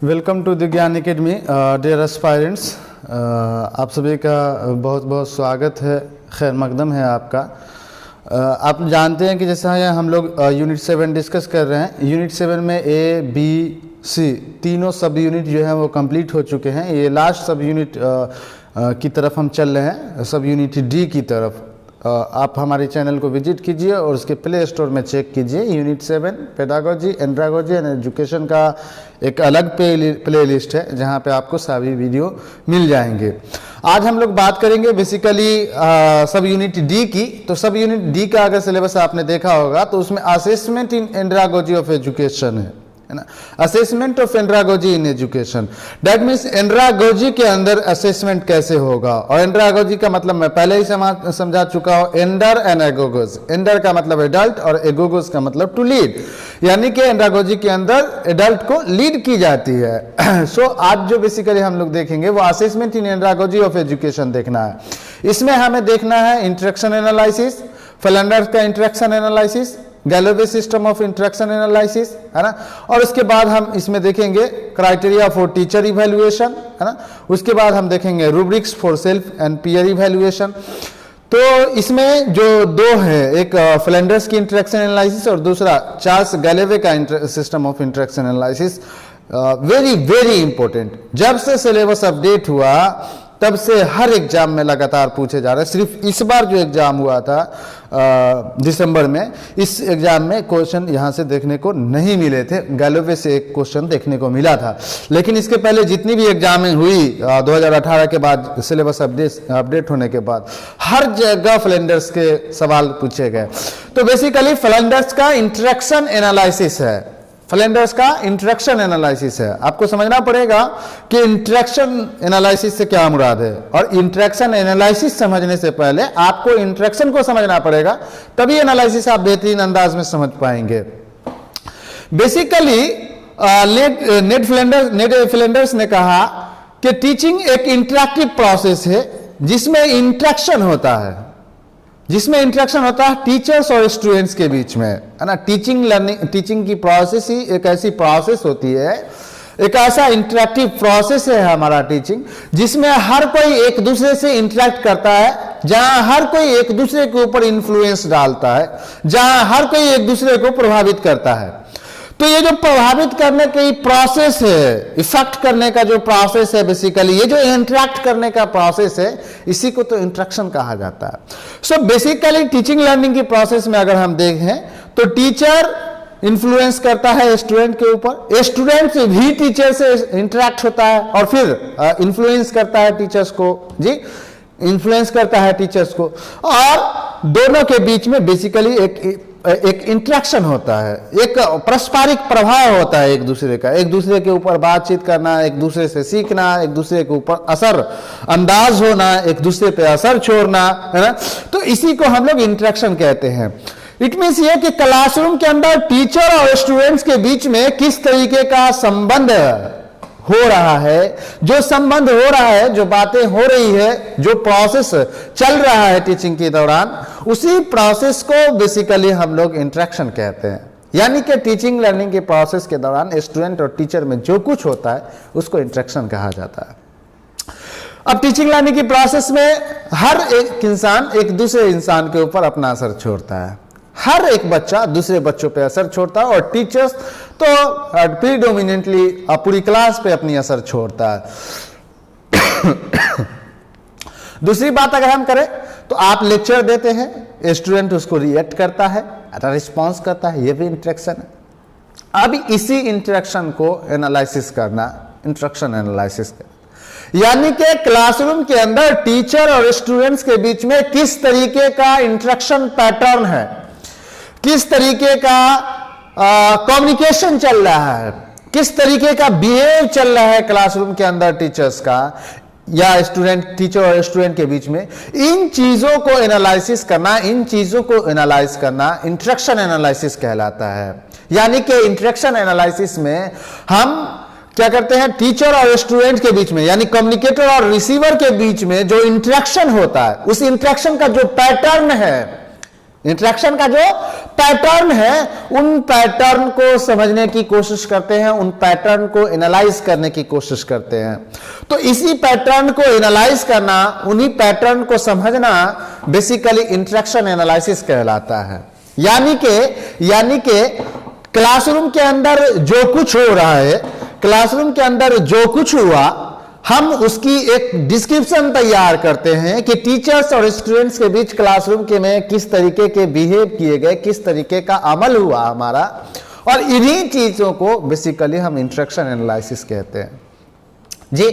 Welcome to the ज्ञान academy dear aspirants. आप सभी का बहुत बहुत स्वागत है, खैर मकदम है आपका। आप जानते हैं कि जैसा है हम लोग यूनिट 7 डिस्कस कर रहे हैं। यूनिट 7 में ए बी सी तीनों सब यूनिट जो है वो कंप्लीट हो चुके हैं। ये लास्ट सब यूनिट की तरफ हम चल रहे हैं, सब यूनिट डी की तरफ। आप हमारे चैनल को विजिट कीजिए और उसके प्ले स्टोर में चेक कीजिए। Unit 7 pedagogy, andragogy and education का एक अलग प्ले लिस्ट है जहां पे आपको सभी वीडियो मिल जाएंगे। आज हम लोग बात करेंगे बेसिकली सब यूनिट डी की। तो सब यूनिट डी का अगर सिलेबस आपने देखा होगा तो उसमें assessment in andragogy of education है ना, assessment of andragogy in education. That means andragogy के अंदर असेसमेंट कैसे होगा। और एंड्रागोजी का मतलब मैं पहले ही समझा चुका हूं, एंडर एंड एगोगोज। एंडर का मतलब एडल्ट और एगोगोज का मतलब टू लीड, यानी कि एंड्रागोजी के अंदर एडल्ट को लीड की जाती है। सो आज जो बेसिकली हम लोग देखेंगे वो assessment in andragogy of education देखना है। इसमें हमें देखना है इंटरेक्शन एनालिसिस, फ्लैंडर्स का interaction analysis, Galloway system of interaction analysis, है ना। और उसके बाद हम इसमें देखेंगे क्राइटेरिया फॉर टीचर इवैल्यूएशन, है ना। उसके बाद हम देखेंगे rubrics for self and peer evaluation. तो इसमें जो दो है, एक फ्लैंडर्स की इंटरेक्शन एनालिसिस और दूसरा चार्ल्स गैलोवे का system of interaction analysis, very very important. जब से सिलेबस अपडेट हुआ तब से हर एग्जाम में लगातार पूछे जा रहे हैं। सिर्फ इस बार जो एग्जाम हुआ था दिसंबर में, इस एग्जाम में क्वेश्चन यहां से देखने को नहीं मिले थे। गैलोवे से एक क्वेश्चन देखने को मिला था, लेकिन इसके पहले जितनी भी एग्जामें हुई 2018 के बाद, सिलेबस अपडेट होने के बाद, हर जगह फ्लैंडर्स के सवाल पूछे गए। तो बेसिकली फ्लैंडर्स का इंटरेक्शन एनालिसिस है, फ्लैंडर्स का इंटरेक्शन एनालिसिस है। आपको समझना पड़ेगा कि इंटरेक्शन एनालिसिस से क्या मुराद है, और इंटरेक्शन एनालिसिस समझने से पहले आपको इंटरेक्शन को समझना पड़ेगा, तभी एनालिसिस आप बेहतरीन अंदाज में समझ पाएंगे। बेसिकली नेड फ्लैंडर्स ने कहा कि टीचिंग एक इंटरेक्टिव प्रोसेस है जिसमें इंटरेक्शन होता है, जिसमें इंटरेक्शन होता है टीचर्स और स्टूडेंट्स के बीच में, है ना। टीचिंग की प्रोसेस ही एक ऐसी प्रोसेस होती है, एक ऐसा इंटरेक्टिव प्रोसेस है हमारा टीचिंग, जिसमें हर कोई एक दूसरे से इंटरेक्ट करता है, जहां हर कोई एक दूसरे के ऊपर इन्फ्लुएंस डालता है, जहां हर कोई एक दूसरे को प्रभावित करता है। तो ये जो प्रभावित करने की प्रोसेस है, इफेक्ट करने का जो प्रोसेस है, बेसिकली ये जो इंटरेक्ट करने का प्रोसेस है, इसी को तो इंटरेक्शन कहा जाता है। सो बेसिकली टीचिंग लर्निंग की प्रोसेस में अगर हम देखें तो टीचर इन्फ्लुएंस करता है स्टूडेंट के ऊपर, स्टूडेंट भी टीचर से इंटरेक्ट होता है और फिर इन्फ्लुएंस करता है टीचर्स को, जी इन्फ्लुएंस करता है टीचर्स को, और दोनों के बीच में बेसिकली एक इंटरेक्शन होता है, एक पारस्परिक प्रभाव होता है एक दूसरे का, एक दूसरे के ऊपर बातचीत करना, एक दूसरे से सीखना, एक दूसरे के ऊपर असर अंदाज होना, एक दूसरे पे असर छोड़ना, है ना। तो इसी को हम लोग इंटरेक्शन कहते हैं। इट मीन्स ये कि क्लासरूम के अंदर टीचर और स्टूडेंट्स के बीच में किस तरीके का संबंध हो रहा है, जो संबंध हो रहा है, जो बातें हो रही है, जो प्रोसेस चल रहा है टीचिंग के दौरान, उसी प्रोसेस को बेसिकली हम लोग इंटरेक्शन कहते हैं। यानी कि टीचिंग लर्निंग के प्रोसेस के दौरान स्टूडेंट और टीचर में जो कुछ होता है उसको इंटरेक्शन कहा जाता है। अब टीचिंग लर्निंग की प्रोसेस में हर एक इंसान एक दूसरे इंसान के ऊपर अपना असर छोड़ता है, हर एक बच्चा दूसरे बच्चों पे असर छोड़ता है, और टीचर्स तो प्रीडोमिनेंटली पूरी क्लास पे अपनी असर छोड़ता है। दूसरी बात अगर हम करें तो आप लेक्चर देते हैं, स्टूडेंट उसको रिएक्ट करता है, रिस्पॉन्स करता है, ये भी इंटरेक्शन है। अब इसी इंटरेक्शन को एनालिसिस करना, इंटरेक्शन एनालिसिस करना, यानी कि क्लासरूम के अंदर टीचर और स्टूडेंट्स के बीच में किस तरीके का इंटरेक्शन पैटर्न है, किस तरीके का कम्युनिकेशन चल रहा है, किस तरीके का बिहेव चल रहा है क्लासरूम के अंदर टीचर्स का या टीचर और स्टूडेंट के बीच में, इन चीजों को एनालिसिस करना, इन चीजों को एनालाइज करना इंटरेक्शन एनालिसिस कहलाता है। यानी कि इंटरेक्शन एनालिसिस में हम क्या करते हैं, टीचर और स्टूडेंट के बीच में, यानी कम्युनिकेटर और रिसीवर के बीच में जो इंटरेक्शन होता है, उस इंटरेक्शन का जो पैटर्न है, इंटरेक्शन का जो पैटर्न है, उन पैटर्न को समझने की कोशिश करते हैं, उन पैटर्न को एनालाइज करने की कोशिश करते हैं। तो इसी पैटर्न को एनालाइज करना, उन्हीं पैटर्न को समझना बेसिकली इंटरेक्शन एनालिसिस कहलाता है। यानी कि क्लासरूम के अंदर जो कुछ हो रहा है, क्लासरूम के अंदर जो कुछ हुआ, हम उसकी एक डिस्क्रिप्शन तैयार करते हैं कि टीचर्स और स्टूडेंट्स के बीच क्लासरूम के में किस तरीके के बिहेव किए गए, किस तरीके का अमल हुआ हमारा, और इन्हीं चीजों को बेसिकली हम इंटरेक्शन एनालिसिस कहते हैं जी।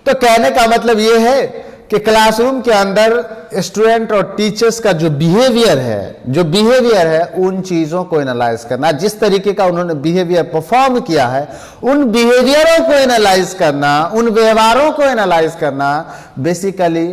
तो कहने का मतलब यह है कि क्लासरूम के अंदर स्टूडेंट और टीचर्स का जो बिहेवियर है उन चीजों को एनालाइज करना, जिस तरीके का उन्होंने बिहेवियर परफॉर्म किया है उन बिहेवियरों को एनालाइज करना, उन व्यवहारों को एनालाइज करना बेसिकली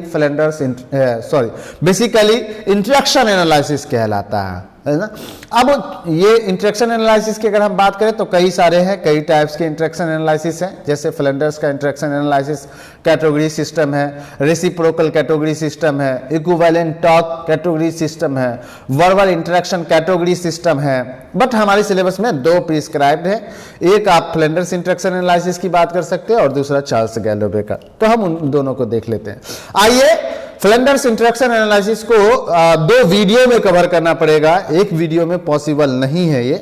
इंटरेक्शन एनालिसिस कहलाता है ना। अब ये इंटरेक्शन एनालिसिस की अगर हम बात करें तो कई सारे हैं, कई टाइप्स के इंटरेक्शन एनालिसिस हैं। जैसे फ्लेंडर्स का इंटरेक्शन एनालिसिस कैटेगरी सिस्टम है, रेसिप्रोकल कैटेगरी सिस्टम है, इक्विवेलेंट टॉक कैटेगरी सिस्टम है, वर्बल इंटरेक्शन कैटेगरी सिस्टम है। बट हमारे सिलेबस में दो प्रिस्क्राइब्ड है, एक आप फ्लेंडर्स इंटरेक्शन एनालिसिस की बात कर सकते हैं और दूसरा चार्ल्स गैलोवे का। तो हम उन दोनों को देख लेते हैं। आइए, फ्लेंडर्स इंटरेक्शन एनालिसिस को दो वीडियो में कवर करना पड़ेगा, एक वीडियो में पॉसिबल नहीं है ये,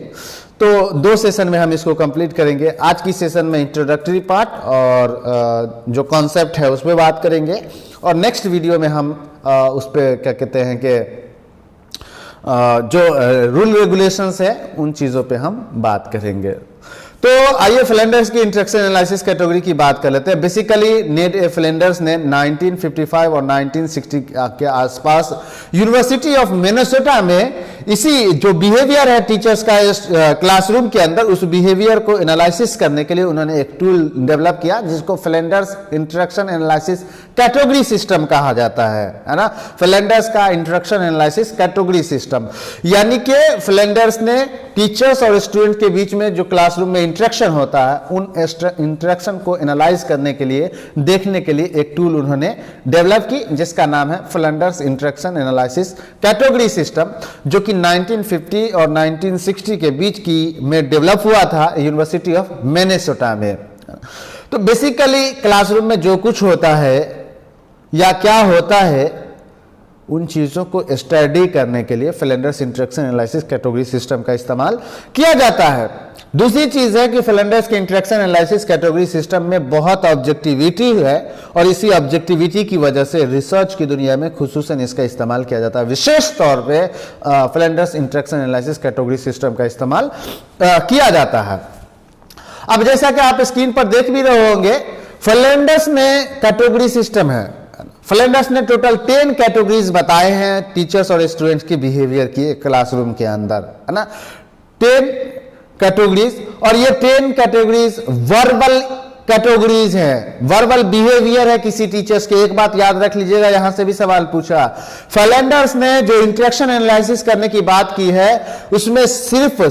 तो दो सेशन में हम इसको कंप्लीट करेंगे। आज की सेशन में इंट्रोडक्टरी पार्ट और जो कॉन्सेप्ट है उस पर बात करेंगे, और नेक्स्ट वीडियो में हम उस पर क्या कहते हैं कि जो रूल रेगुलेशंस है उन चीज़ों पे हम बात करेंगे। तो आइए फ्लेंडर्स की इंटरेक्शन एनालिसिस कैटेगरी की बात कर लेते हैं। बेसिकली नेड ए फ्लेंडर्स ने 1955 और 1960 के आसपास यूनिवर्सिटी ऑफ मिनेसोटा में इसी जो बिहेवियर है टीचर्स का क्लासरूम के अंदर, उस बिहेवियर को एनालिसिस करने के लिए उन्होंने एक टूल डेवलप किया जिसको Flanders interaction analysis category system कहा जाता है ना। फ्लेंडर्स का इंटरेक्शन एनालिसिस कैटेगरी सिस्टम, यानी कि फ्लेंडर्स ने टीचर्स और स्टूडेंट के बीच में जो क्लासरूम में इंटरेक्शन होता है उन इंटरेक्शन को एनालाइज करने के लिए, देखने के लिए एक टूल उन्होंने डेवलप की जिसका नाम है Flanders interaction analysis category system, जो कि 1950 और 1960 के बीच की में डेवलप हुआ था यूनिवर्सिटी ऑफ मिनेसोटा में। तो बेसिकली क्लासरूम में जो कुछ होता है या क्या होता है उन चीजों को स्टडी करने के लिए Flanders interaction analysis category system का इस्तेमाल किया जाता है। दूसरी चीज है कि फ्लेंडर्स के इंटरेक्शन एनालिसिस कैटेगरी सिस्टम में बहुत ऑब्जेक्टिविटी है, और इसी ऑब्जेक्टिविटी की वजह से रिसर्च की दुनिया में खुसूसन इसका इस्तेमाल किया जाता है। विशेष तौर पे Flanders interaction analysis category system का इस्तेमाल किया जाता है। अब जैसा कि आप स्क्रीन पर देख भी रहे होंगे, फ्लेंडर्स में कैटेगरी सिस्टम है। फ्लेंडर्स ने टोटल 10 कैटेगरीज बताए हैं टीचर्स और स्टूडेंट्स की बिहेवियर की क्लासरूम के अंदर, है ना। 10 कैटेगरीज, और ये 10 कैटेगरीज वर्बल कैटेगरीज है, वर्बल बिहेवियर है किसी टीचर्स के। एक बात याद रख लीजिएगा, यहां से भी सवाल पूछा। फ्लेंडर्स ने जो इंटरेक्शन एनालिसिस करने की बात की है उसमें सिर्फ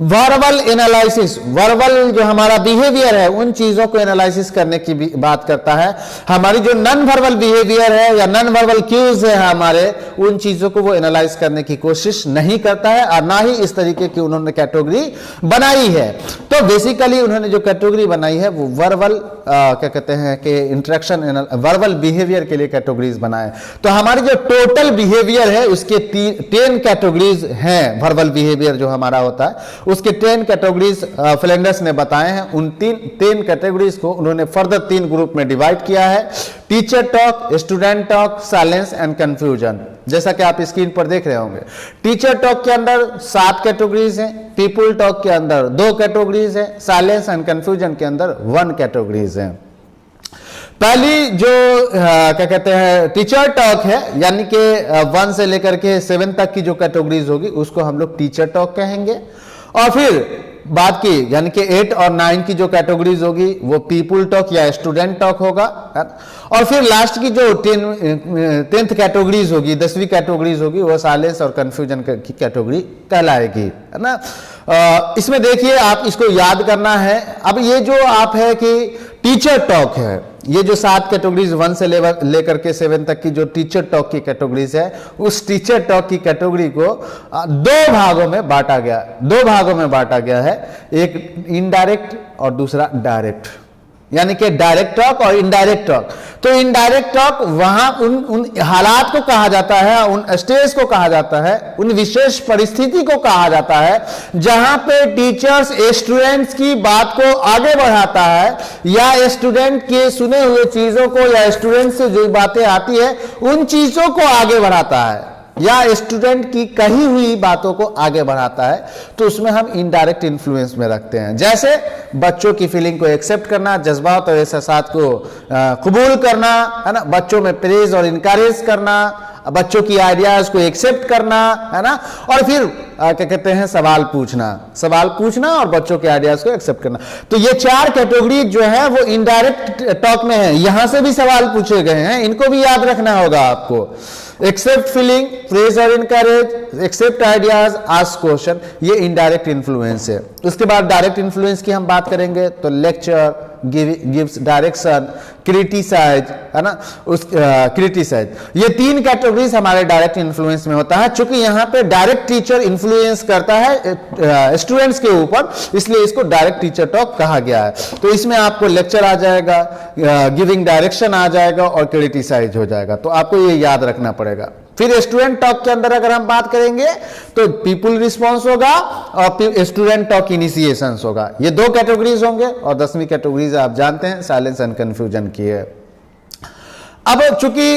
वर्बल एनालिसिस, वर्बल जो हमारा बिहेवियर है उन चीजों को एनालिसिस करने की बात करता है। हमारी जो नॉन वर्बल बिहेवियर है या नॉन वर्बल क्यूज है हमारे, उन चीजों को वो एनालाइज करने की कोशिश नहीं करता है, और ना ही इस तरीके की उन्होंने कैटेगरी बनाई है। तो बेसिकली उन्होंने जो कैटेगरी बनाई है वो वर्बल क्या कहते हैं कि इंटरेक्शन वर्बल बिहेवियर के लिए कैटेगरीज बनाए। तो हमारी जो टोटल बिहेवियर है उसके 10 कैटेगरीज हैं। वर्बल बिहेवियर जो हमारा होता है उसके 10 कैटेगरीज फ्लेंडर्स ने बताए हैं। उन 10 कैटेगरीज को उन्होंने फर्दर 3 ग्रुप में डिवाइड किया है: teacher talk, student talk, silence and confusion. जैसा कि आप स्क्रीन पर देख रहे होंगे, टीचर टॉक के अंदर 7 कैटेगरीज हैं, पीपल टॉक के अंदर 2 कैटेगरीज हैं, साइलेंस एंड कंफ्यूजन के अंदर 1 कैटेगरीज हैं। पहली जो क्या कहते हैं टीचर टॉक है, यानी कि 1 से लेकर के 7 तक की जो कैटेगरीज होगी उसको हम लोग टीचर टॉक कहेंगे। और फिर बात की यानी कि 8 और 9 की जो कैटेगरीज होगी वो पीपल टॉक या स्टूडेंट टॉक होगा। और फिर लास्ट की जो 10th कैटेगरीज होगी, 10वीं कैटेगरीज होगी, वो साइलेंस और कंफ्यूजन की कैटेगरी कहलाएगी, है ना। इसमें देखिए आप इसको याद करना है। अब ये जो आप है कि टीचर टॉक है, ये जो 7 कैटेगरीज 1 से लेकर के 7 तक की जो टीचर टॉक की कैटेगरीज है, उस टीचर टॉक की कैटेगरी को 2 भागों में बांटा गया है, एक इनडायरेक्ट और दूसरा डायरेक्ट, यानी कि डायरेक्ट टॉक और इनडायरेक्ट टॉक। तो इनडायरेक्ट टॉक वहां उन हालात को कहा जाता है, उन स्टेज को कहा जाता है, उन विशेष परिस्थिति को कहा जाता है जहां पे टीचर्स स्टूडेंट्स की बात को आगे बढ़ाता है, या स्टूडेंट के सुने हुए चीजों को या स्टूडेंट से जो बातें आती है उन चीजों को आगे बढ़ाता है, या स्टूडेंट की कही हुई बातों को आगे बढ़ाता है। तो उसमें हम इनडायरेक्ट इन्फ्लुएंस में रखते हैं, जैसे बच्चों की फीलिंग को एक्सेप्ट करना, जज्बात और एहसासात को कबूल करना, है ना, बच्चों में प्रेज और इनकरेज करना, बच्चों की आइडियाज को एक्सेप्ट करना, है ना, और फिर क्या कहते हैं सवाल पूछना और बच्चों के आइडियाज को एक्सेप्ट करना। तो ये 4 कैटेगरी जो है वो इनडायरेक्ट टॉक में है। यहां से भी सवाल पूछे गए हैं, इनको भी याद रखना होगा आपको। एक्सेप्ट फीलिंग, प्रेज और encourage, accept ideas, ask question, ये इनडायरेक्ट इन्फ्लुएंस है। उसके बाद डायरेक्ट इन्फ्लुएंस की हम बात करेंगे तो लेक्चर, गिव्स डायरेक्शन, क्रिटिसाइज, है ना, क्रिटिसाइज, ये 3 कैटेगरीज हमारे डायरेक्ट इन्फ्लुएंस में होता है। चूंकि यहाँ पे डायरेक्ट टीचर इन्फ्लुएंस करता है स्टूडेंट्स के ऊपर, इसलिए इसको डायरेक्ट टीचर टॉक कहा गया है। तो इसमें आपको लेक्चर आ जाएगा, गिविंग डायरेक्शन आ जाएगा और क्रिटिसाइज हो जाएगा। तो आपको ये याद रखना पड़ेगा। फिर स्टूडेंट टॉक के अंदर अगर हम बात करेंगे तो पीपुल रिस्पॉन्स होगा और स्टूडेंट टॉक इनिशिएशंस होगा। ये 2 कैटेगरीज होंगे और 10वीं कैटेगरीज आप जानते हैं साइलेंस एंड कंफ्यूजन की है। अब चूंकि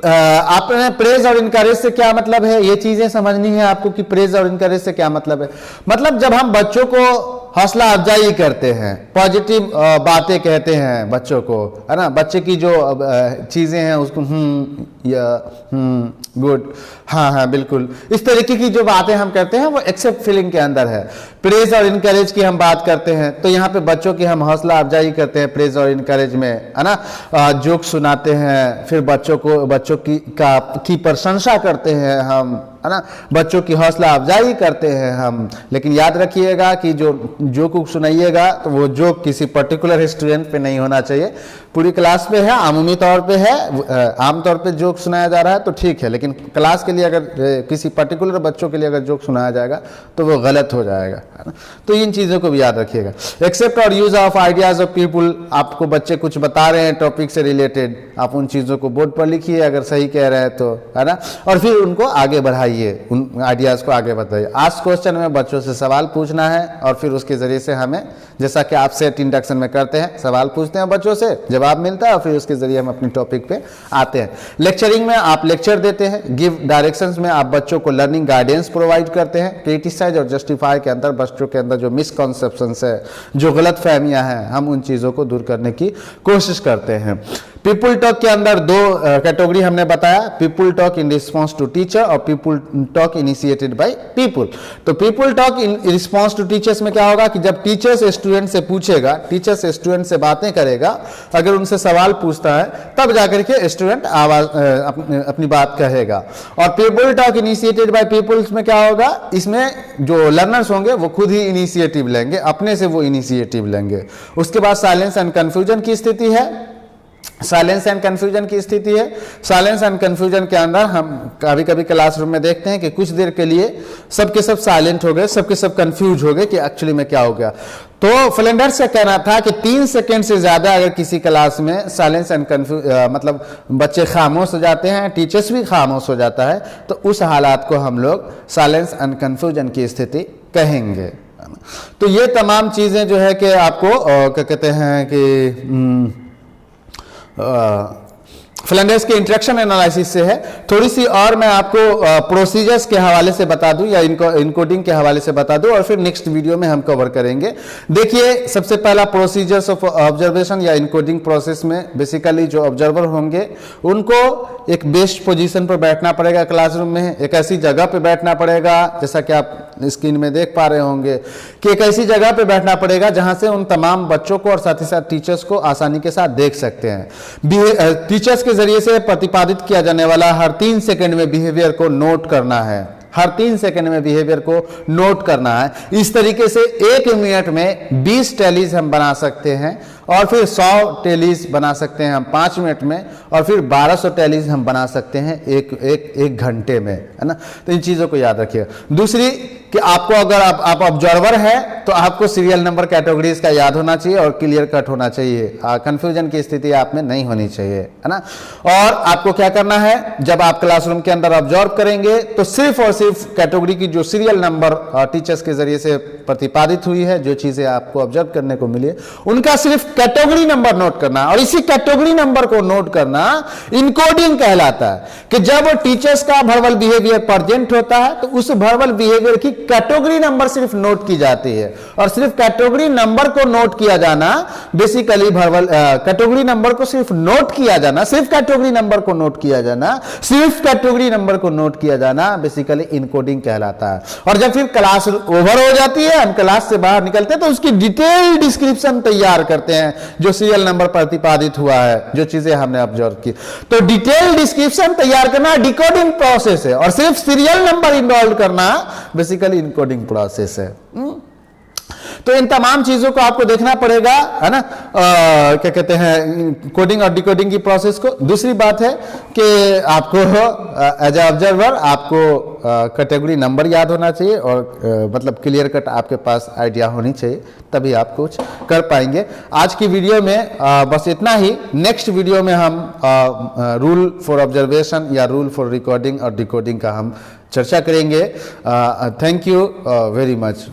आपने प्रेज और इनकरेज से क्या मतलब है, ये चीजें समझनी है आपको कि प्रेज और इनकरेज से क्या मतलब है। मतलब जब हम बच्चों को हौसला अफजाई करते हैं, पॉजिटिव बातें कहते हैं बच्चों को, है ना, बच्चे की जो चीजें हैं उसको गुड, हाँ बिल्कुल, इस तरीके की जो बातें हम करते हैं वो एक्सेप्ट फीलिंग के अंदर है। प्रेज और इनकरेज की हम बात करते हैं तो यहाँ पे बच्चों की हम हौसला अफजाई करते हैं प्रेज और इनकरेज में, है ना, जोक सुनाते हैं, फिर बच्चों की प्रशंसा करते हैं हम, है ना, बच्चों की हौसला अफजाई करते हैं हम। लेकिन याद रखिएगा कि जो जोक सुनाइएगा तो वो जोक किसी पर्टिकुलर स्टूडेंट पे नहीं होना चाहिए, पूरी क्लास पे है, आमूमी तौर पे है, आमतौर पे जोक सुनाया जा रहा है तो ठीक है, लेकिन क्लास के लिए अगर किसी पर्टिकुलर बच्चों के लिए अगर जोक सुनाया जाएगा तो वो गलत हो जाएगा, है ना। तो इन चीज़ों को भी याद रखिएगा। एक्सेप्ट और use of ideas of people, आपको बच्चे कुछ बता रहे हैं टॉपिक से रिलेटेड, आप उन चीज़ों को बोर्ड पर लिखिए अगर सही कह रहे हैं तो, है ना, और फिर उनको आगे बढ़ाइए, उन आइडियाज को आगे बताइए। आस्क क्वेश्चन में बच्चों से सवाल पूछना है और फिर उसके जरिए से हमें, जैसा कि आप सेट इंडक्शन में करते हैं, सवाल पूछते हैं बच्चों से, जवाब मिलता है और फिर उसके जरिए हम अपनी टॉपिक पे आते हैं। लेक्चरिंग में आप लेक्चर देते हैं, गिव डायरेक्शंस में आप बच्चों को लर्निंग गाइडेंस प्रोवाइड करते हैं, क्रिटिसाइज और जस्टिफाई के अंदर बच्चों के अंदर जो मिसकॉन्सेप्शंस है, जो गलत फहमियां हैं, हम उन चीज़ों को दूर करने की कोशिश करते हैं। पीपुल टॉक के अंदर 2 कैटेगरी हमने बताया, people talk in response to teacher और people talk initiated by people. तो people talk in response to teachers में क्या होगा कि जब टीचर्स स्टूडेंट से पूछेगा, टीचर्स स्टूडेंट से बातें करेगा, अगर उनसे सवाल पूछता है तब जाकर के स्टूडेंट अपनी बात कहेगा। और people talk initiated by peoples में क्या होगा, इसमें जो लर्नर्स होंगे वो खुद ही इनिशिएटिव लेंगे, अपने से वो इनिशिएटिव लेंगे। उसके बाद साइलेंस एंड कंफ्यूजन की स्थिति है, साइलेंस एंड कंफ्यूजन की स्थिति है। साइलेंस एंड कंफ्यूजन के अंदर हम कभी कभी क्लासरूम में देखते हैं कि कुछ देर के लिए सबके सब साइलेंट हो गए, सबके सब कंफ्यूज हो गए कि एक्चुअली में क्या हो गया। तो फ्लेंडर्स का कहना था कि 3 सेकंड से ज्यादा अगर किसी क्लास में साइलेंस एंड मतलब बच्चे खामोश हो जाते हैं, टीचर्स भी खामोश हो जाता है, तो उस हालात को हम लोग साइलेंस एंड कंफ्यूजन की स्थिति कहेंगे। तो ये तमाम चीजें जो है कि आपको क्या कहते हैं कि फ्लेंडर्स के इंटरेक्शन एनालिसिस से है। थोड़ी सी और मैं आपको प्रोसीजर्स के हवाले से बता दूं या इनकोडिंग के हवाले से बता दूं और फिर नेक्स्ट वीडियो में हम कवर करेंगे। देखिए, सबसे पहला प्रोसीजर्स ऑफ ऑब्जर्वेशन या इनकोडिंग प्रोसेस में बेसिकली जो ऑब्जर्वर होंगे उनको एक बेस्ट पोजीशन पर बैठना पड़ेगा, क्लासरूम में एक ऐसी जगह पे बैठना पड़ेगा, जैसा कि आप स्क्रीन में देख पा रहे होंगे कि एक ऐसी जगह पे बैठना पड़ेगा जहां से उन तमाम बच्चों को और साथ ही साथ टीचर्स को आसानी के साथ देख सकते हैं। टीचर्स के जरिए से प्रतिपादित किया जाने वाला हर 3 सेकंड में बिहेवियर को नोट करना है, हर 3 सेकंड में बिहेवियर को नोट करना है। इस तरीके से 1 मिनट में 20 टैलीज हम बना सकते हैं और फिर 100 टेलीज बना सकते हैं हम 5 मिनट में, और फिर 1200 टेलीज हम बना सकते हैं एक घंटे में, है ना। तो इन चीज़ों को याद रखिएगा। दूसरी कि आपको अगर आप ऑब्जर्वर है तो आपको सीरियल नंबर कैटेगरीज का याद होना चाहिए और क्लियर कट होना चाहिए, कंफ्यूजन की स्थिति आप में नहीं होनी चाहिए, है ना। और आपको क्या करना है, जब आप क्लासरूम के अंदर ऑब्जर्व करेंगे तो सिर्फ और सिर्फ कैटेगरी की जो सीरियल नंबर टीचर्स के जरिए से प्रतिपादित हुई है, जो चीजें आपको ऑब्जर्व करने को मिली है, उनका सिर्फ कैटेगरी नंबर नोट करना, और इसी कैटेगरी नंबर को नोट करना इनकोडिंग कहलाता है। कि जब टीचर्स का वर्बल बिहेवियर प्रेजेंट होता है तो उस वर्बल बिहेवियर की कैटेगरी नंबर सिर्फ नोट की जाती है, और सिर्फ कैटेगरी नंबर को नोट किया जाना बेसिकली वर्बल कैटेगरी नंबर को सिर्फ नोट किया जाना, सिर्फ कैटेगरी नंबर को नोट किया जाना, सिर्फ कैटेगरी नंबर को नोट किया जाना बेसिकली इनकोडिंग कहलाता है। और जब फिर क्लास ओवर हो जाती है, हम क्लास से बाहर निकलते हैं, तो उसकी डिटेल डिस्क्रिप्शन तैयार करते हैं, जो सीरियल नंबर प्रतिपादित हुआ है, जो चीजें हमने ऑब्जर्व की। तो डिटेल डिस्क्रिप्शन तैयार करना डिकोडिंग प्रोसेस है, और सिर्फ सीरियल नंबर इन्वॉल्व करना बेसिकली इनकोडिंग प्रोसेस है। तो इन तमाम चीजों को आपको देखना पड़ेगा, है ना, क्या कहते हैं, कोडिंग और डिकोडिंग की प्रोसेस को। दूसरी बात है कि आपको एज ए ऑब्जर्वर आपको कैटेगरी नंबर याद होना चाहिए, और मतलब क्लियर कट आपके पास आइडिया होनी चाहिए, तभी आप कुछ कर पाएंगे। आज की वीडियो में बस इतना ही। नेक्स्ट वीडियो में हम रूल फॉर ऑब्जर्वेशन या रूल फॉर रिकॉर्डिंग और डिकोडिंग का हम चर्चा करेंगे। Thank you very much.